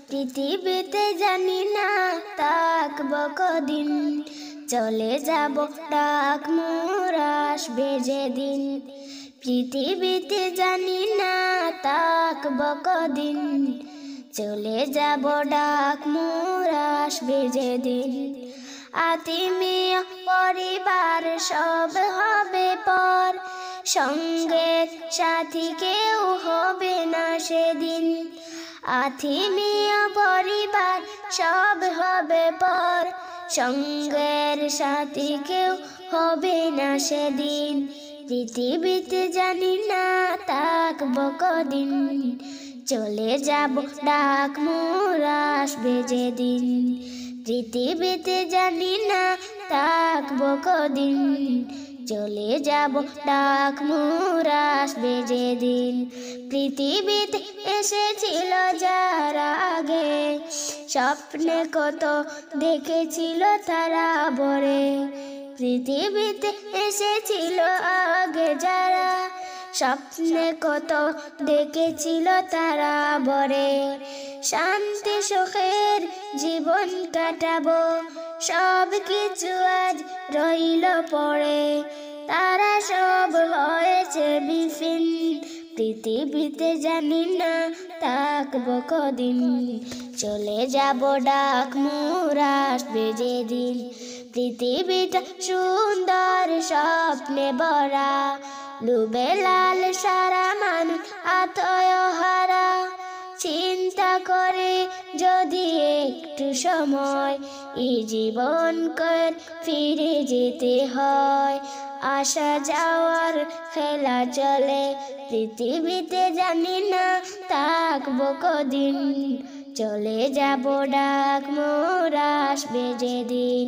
পৃথিবীতে জানি না থাকবো কদিন, চলে যাব ডাক মোর আসবে যেদিন। পৃথিবীতে জানি না থাকবো কদিন, চলে যাব ডাক মোর আসবে যেদিন। আত্মীয় পরিবার সব হবে পর, সঙ্গে সাথী কেউ হবে না সেদিন। আত্মীয় পরিবার সব হবে পর, সঙ্গের সাথী কেউ হবে না সেদিন। পৃথিবীতে জানি না থাকবো কদিন, চলে যাব ডাক মোর আসবে যেদিন। পৃথিবীতে জানি না থাকবো কদিন, চলে যাব ডাক মোর আসবে যেদিন। পৃথিবীতে এসেছিল যারা আগে, স্বপ্নে কত দেখেছিল তারা ভরে। পৃথিবীতে এসেছিল আগে যারা, স্বপ্নে কত দেখেছিল তারা ভরে। শান্তি সুখের জীবন কাটাবো, সব কিছু আজ রইল পড়ে। তারা সব হয়েছে বিফিন, পৃথিবীতে জানি না থাকবো কদিন, চলে যাব ডাক মোর আসবে যেদিন। পৃথিবীটা সুন্দর স্বপ্নে ভরা, ডুবে লাল সারা মানুষ আতয় হারা। চিন্তা করে যদি একটু সময়, এই জীবন কর ফিরে যেতে হয়। আসা যাওয়ার খেলা চলে, পৃথিবীতে জানি না থাকবো কদিন, চলে যাব ডাক মোর আসবে যেদিন।